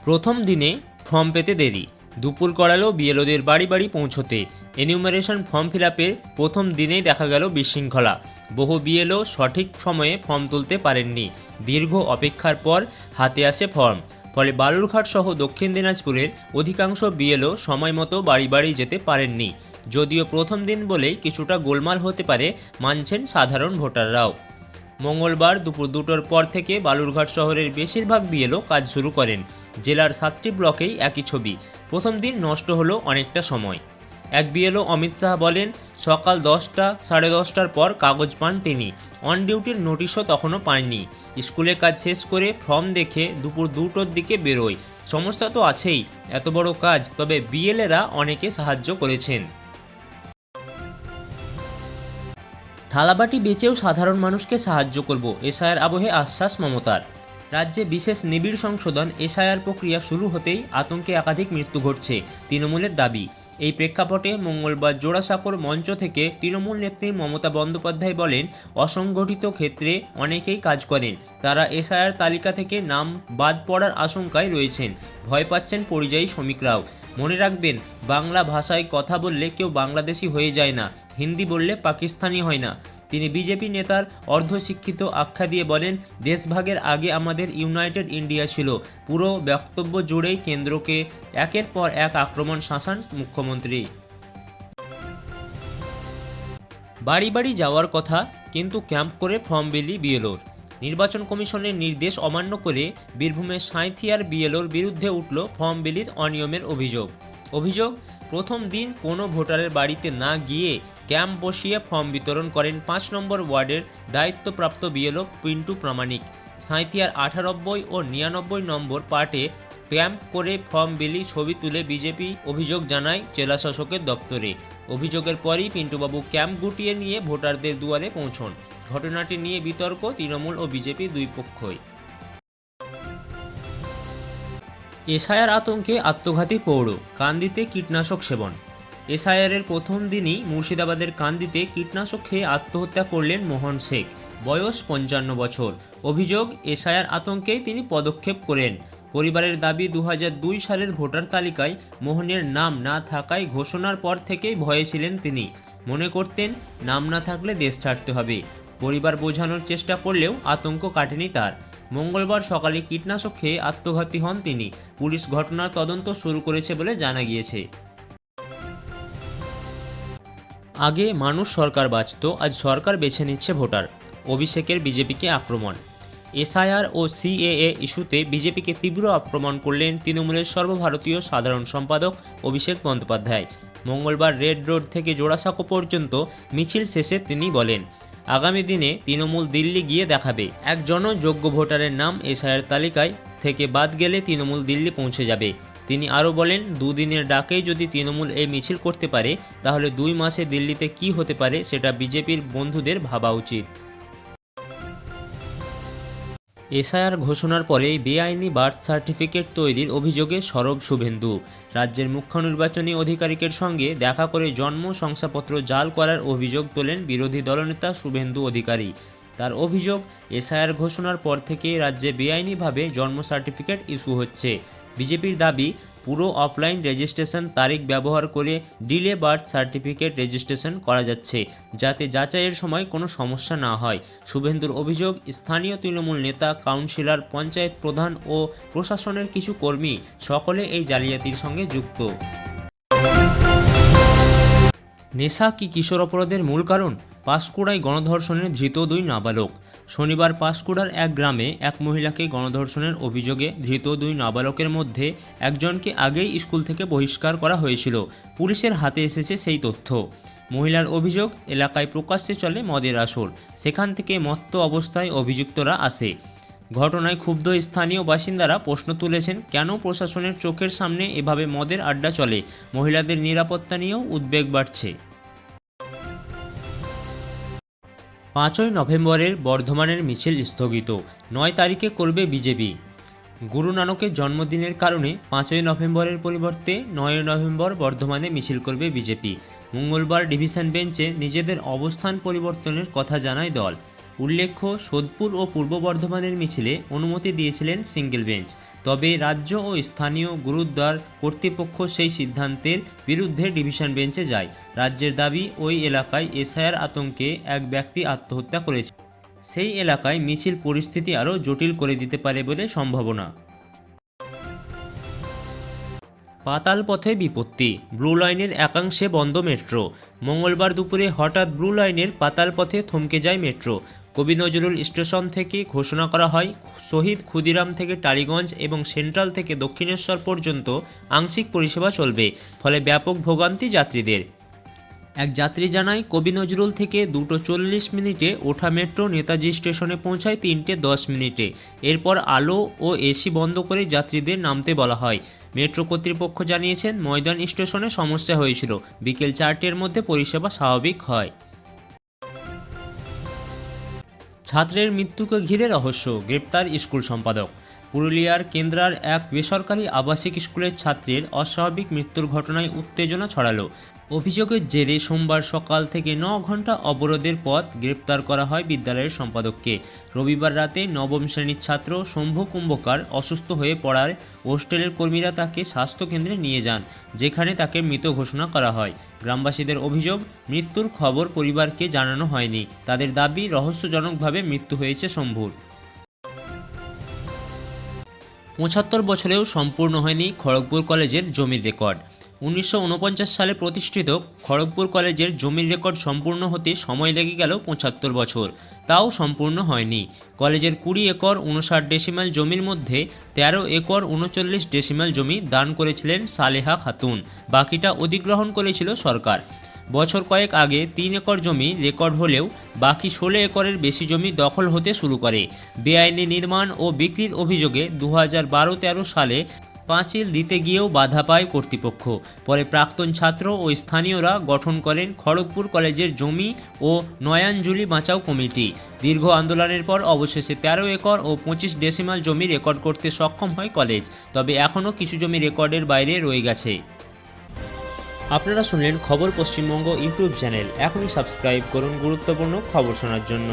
প্রথম দিনে ফর্ম পেতে দেরি, দুপুর গড়ালো বিএলওদের বাড়ি বাড়ি পৌঁছতে। এনিউমারেশন ফর্ম ফিল আপের প্রথম দিনেই দেখা গেল বিশৃঙ্খলা। বহু বিএলও সঠিক সময়ে ফর্ম তুলতে পারেননি। দীর্ঘ অপেক্ষার পর হাতে আসে ফর্ম। ফলে বালুরঘাট সহ দক্ষিণ দিনাজপুরের অধিকাংশ বিএলও সময় মতো বাড়ি বাড়ি যেতে পারেননি। যদিও প্রথম দিন বলেই কিছুটা গোলমাল হতে পারে মানছেন সাধারণ ভোটাররাও। মঙ্গলবার দুপুর 2টোর পর থেকে বালুরঘাট শহরের বেশিরভাগ বিএলও কাজ শুরু করেন। জেলার 7টি ব্লকেই একই ছবি। প্রথম দিন নষ্ট হলো অনেকটা সময়। এক বিএলও অমিত সাহা বলেন, সকাল 10টা সাড়ে 10টার পর কাগজ পান তিনি। অন ডিউটির নোটিশও তখনও পাননি। স্কুলে কাজ শেষ করে ফর্ম দেখে দুপুর 2টোর দিকে বেরোয়। সমস্যা তো আছেই, এত বড় কাজ, তবে বিএলএরা অনেকে সাহায্য করেছেন। থালাবাটি বেচেও সাধারণ মানুষকে সাহায্য করব, এসআইআর আবহে আশ্বাস মমতার। রাজ্যে বিশেষ নিবিড় সংশোধন এসআইআর প্রক্রিয়া শুরু হতেই আতঙ্কে একাধিক মৃত্যু ঘটছে, তৃণমূলের দাবি। এই প্রেক্ষাপটে মঙ্গলবার জোড়াসাঁকোর মঞ্চ থেকে তৃণমূল নেত্রী মমতা বন্দ্যোপাধ্যায় বলেন, অসংগঠিত ক্ষেত্রে অনেকেই কাজ করেন, তারা এসআইআর তালিকা থেকে নাম বাদ পড়ার আশঙ্কায় রয়েছেন। ভয় পাচ্ছেন পরিযায়ী শ্রমিকরাও। মনে রাখবেন, বাংলা ভাষায় কথা বললে কেউ বাংলাদেশি হয়ে যায় না, হিন্দি বললে পাকিস্তানি হয় না। তিনি বিজেপি নেতার অর্ধশিক্ষিত আখ্যা দিয়ে বলেন, দেশভাগের আগে আমাদের ইউনাইটেড ইন্ডিয়া ছিল। পুরো বক্তব্য জুড়েই কেন্দ্রকে একের পর এক আক্রমণ শাসান মুখ্যমন্ত্রী। বাড়ি বাড়ি যাওয়ার কথা, কিন্তু ক্যাম্প করে ফর্ম বিলি বিএলওর। নির্বাচন কমিশনের নির্দেশ অমান্য করে বীরভূমের সাঁইথিয়ার বিএলওর বিরুদ্ধে উঠল ফর্ম বিলির অনিয়মের অভিযোগ। প্রথম দিন কোনো ভোটারের বাড়িতে না গিয়ে ক্যাম্প বসিয়ে ফর্ম বিতরণ করেন 5 নম্বর ওয়ার্ডের দায়িত্বপ্রাপ্ত বিএলও পিন্টু প্রামাণিক। সাঁইথিয়ার 98 ও 99 নম্বর পার্টে ক্যাম্প করে ফর্ম বিলি ছবি তুলে বিজেপি অভিযোগ জানায় জেলাশাসকের দপ্তরে। অভিযোগের পরই পিন্টুবাবু ক্যাম্প গুটিয়ে নিয়ে ভোটারদের দুয়ারে পৌঁছন। ঘটনাটি নিয়ে বিতর্ক তৃণমূল ও বিজেপি দুই পক্ষই। এসআইআর আতঙ্কে আত্মঘাতী পৌর, কান্দিতে কীটনাশক সেবন। এসআইআরের প্রথম দিনই মুর্শিদাবাদের কান্দিতে কীটনাশক খেয়ে আত্মহত্যা করলেন মোহন শেখ, বয়স 55 বছর। অভিযোগ, এসআইআর আতঙ্কেই তিনি পদক্ষেপ করেন। পরিবারের দাবি, 2002 সালের ভোটার তালিকায় মোহনের নাম না থাকায় ঘোষণার পর থেকেই ভয়ে ছিলেন তিনি। মনে করতেন, নাম না থাকলে দেশ ছাড়তে হবে। পরিবার বোঝানোর চেষ্টা করলেও আতঙ্ক কাটেনি তার। মঙ্গলবার সকালে কীটনাশক খেয়ে আত্মঘাতী হন তিনি। পুলিশ ঘটনার তদন্ত শুরু করেছে বলে জানা গিয়েছে। আগে মানুষ সরকার বাঁচত, আজ সরকার বেছে নিচ্ছে ভোটার। অভিষেকের বিজেপিকে আক্রমণ। এসআইআর ও সিএএ ইস্যুতে বিজেপিকে তীব্র আক্রমণ করলেন তৃণমূলের সর্বভারতীয় সাধারণ সম্পাদক অভিষেক বন্দ্যোপাধ্যায়। মঙ্গলবার রেড রোড থেকে জোড়াসাঁকো পর্যন্ত মিছিল শেষে তিনি বলেন, আগামী দিনে তৃণমূল দিল্লি গিয়ে দেখাবে। একজনও যোগ্য ভোটারের নাম এসআইআর তালিকায় থেকে বাদ গেলে তৃণমূল দিল্লি পৌঁছে যাবে। তিনি আরও বলেন, দুদিনের ডাকেই যদি তৃণমূল এই মিছিল করতে পারে, তাহলে 2 মাসে দিল্লিতে কি হতে পারে সেটা বিজেপির বন্ধুদের ভাবা উচিত। এসআইআর ঘোষণার পরেই বেআইনি বার্থ সার্টিফিকেট তৈরির অভিযোগে সরব শুভেন্দু। রাজ্যের মুখ্য নির্বাচনী আধিকারিকের সঙ্গে দেখা করে জন্ম শংসাপত্র জাল করার অভিযোগ তোলেন বিরোধী দলনেতা শুভেন্দু অধিকারী। তার অভিযোগ, এসআইআর ঘোষণার পর থেকে রাজ্যে বেআইনিভাবে জন্ম সার্টিফিকেট ইস্যু হচ্ছে। বিজেপির দাবি, পুরো অফলাইন রেজিস্ট্রেশন তারিখ ব্যবহার করে ডিলে বার্থ সার্টিফিকেট রেজিস্ট্রেশন করা যাচ্ছে, যাতে যাচাইয়ের সময় কোনো সমস্যা না হয়। শুভেন্দুর অভিযোগ, স্থানীয় তৃণমূল নেতা, কাউন্সিলর, পঞ্চায়েত প্রধান ও প্রশাসনের কিছু কর্মী সকলে এই জালিয়াতির সঙ্গে যুক্ত। নেশা কি কিশোর অপরাধের মূল কারণ? পাঁশকুড়ায় গণধর্ষণে ধৃত 2 নাবালক। শনিবার পাঁশকুড়ার এক গ্রামে এক মহিলাকে গণধর্ষণের অভিযোগে ধৃত 2 নাবালকের মধ্যে একজনকে আগেই স্কুল থেকে বহিষ্কার করা হয়েছিল। পুলিশের হাতে এসেছে সেই তথ্য। মহিলার অভিযোগ, এলাকায় প্রকাশ্যে চলে মদের আসর, সেখান থেকে মত্ত অবস্থায় অভিযুক্তরা আসে। ঘটনায় ক্ষুব্ধ স্থানীয় বাসিন্দারা প্রশ্ন তুলেছেন, কেন প্রশাসনের চোখের সামনে এভাবে মদের আড্ডা চলে? মহিলাদের নিরাপত্তা নিয়েও উদ্বেগ বাড়ছে। 5ই নভেম্বরের বর্ধমানের মিছিল স্থগিত, 9 তারিখে করবে বিজেপি। গুরু নানকের জন্মদিনের কারণে 5ই নভেম্বরের পরিবর্তে 9ই নভেম্বর বর্ধমানে মিছিল করবে বিজেপি। মঙ্গলবার ডিভিশন বেঞ্চে নিজেদের অবস্থান পরিবর্তনের কথা জানায় দল। উল্লেখ্য, সোদপুর ও পূর্ব বর্ধমানের মিছিলে অনুমতি দিয়েছিলেন সিঙ্গেল বেঞ্চ। তবে রাজ্য ও স্থানীয় গুরুদ্বার কর্তৃপক্ষ সেই সিদ্ধান্তের বিরুদ্ধে ডিভিশন বেঞ্চে যায়। রাজ্যের দাবি, ওই এলাকায় এসআইআর আতঙ্কে এক ব্যক্তি আত্মহত্যা করেছে। সেই এলাকায় মিছিল পরিস্থিতি আরও জটিল করে দিতে পারে বলে সম্ভাবনা। পাতাল পথে বিপত্তি, ব্লু লাইনের একাংশে বন্ধ মেট্রো। মঙ্গলবার দুপুরে হঠাৎ ব্লু লাইনের পাতাল পথে থমকে যায় মেট্রো। কবি নজরুল স্টেশন থেকে ঘোষণা করা হয় শহীদ ক্ষুদিরাম থেকে টালিগঞ্জ এবং সেন্ট্রাল থেকে দক্ষিণেশ্বর পর্যন্ত আংশিক পরিষেবা চলবে, ফলে ব্যাপক ভোগান্তি যাত্রীদের। এক যাত্রী জানায়, কবি নজরুল থেকে 2:40 ওঠা মেট্রো নেতাজি স্টেশনে পৌঁছায় 3:10। এরপর আলো ও এসি বন্ধ করে যাত্রীদের নামতে বলা হয়। মেট্রো কর্তৃপক্ষ জানিয়েছেন, ময়দান স্টেশনে সমস্যা হয়েছিল, বিকেল 4টের মধ্যে পরিষেবা স্বাভাবিক হয়। ছাত্রের মৃত্যুকে ঘিরে রহস্য, গ্রেপ্তার স্কুল সম্পাদক। পুরুলিয়ার কেন্দ্রার এক বেসরকারি আবাসিক স্কুলের ছাত্রের অস্বাভাবিক মৃত্যুর ঘটনায় উত্তেজনা ছড়ালো। অভিযোগের জেরে সোমবার সকাল থেকে 9 ঘন্টা অবরোধের পর গ্রেপ্তার করা হয় বিদ্যালয়ের সম্পাদককে। রবিবার রাতে নবম শ্রেণীর ছাত্র শম্ভু কুম্ভকার অসুস্থ হয়ে পড়ায় হোস্টেলের কর্মীরা তাকে স্বাস্থ্যকেন্দ্রে নিয়ে যান, যেখানে তাকে মৃত ঘোষণা করা হয়। গ্রামবাসীদের অভিযোগ, মৃত্যুর খবর পরিবারকে জানানো হয়নি। তাদের দাবি, রহস্যজনকভাবে মৃত্যু হয়েছে শম্ভুর। 75 বছরেও সম্পূর্ণ হয়নি খড়গপুর কলেজের জমির রেকর্ড। 1949 সালে প্রতিষ্ঠিত খড়গপুর কলেজের জমির রেকর্ড সম্পূর্ণ হতে সময় লেগে গেল 75 বছর, তাও সম্পূর্ণ হয়নি। কলেজের 20 একর 59 ডেসিমেল জমির মধ্যে 13 একর 39 ডেসিমেল জমি দান করেছিলেন সালেহা খাতুন, বাকিটা অধিগ্রহণ করেছিল সরকার। বছর কয়েক আগে 3 একর জমি রেকর্ড হলেও বাকি 16 একরের বেশি জমি দখল হতে শুরু করে। বেআইনি নির্মাণ ও বিক্রির অভিযোগে 2012-13 সালে পাঁচিল দিতে গিয়েও বাধা পায় কর্তৃপক্ষ। পরে প্রাক্তন ছাত্র ও স্থানীয়রা গঠন করেন খড়গপুর কলেজের জমি ও নয়াঞ্জলি বাঁচাও কমিটি। দীর্ঘ আন্দোলনের পর অবশেষে 13 একর ও 25 ডেসিমাল জমি রেকর্ড করতে সক্ষম হয় কলেজ, তবে এখনও কিছু জমি রেকর্ডের বাইরে রয়ে গেছে। আপনারা শুনলেন খবর পশ্চিমবঙ্গ ইউটিউব চ্যানেল। এখনই সাবস্ক্রাইব করুন গুরুত্বপূর্ণ খবর শোনার জন্য।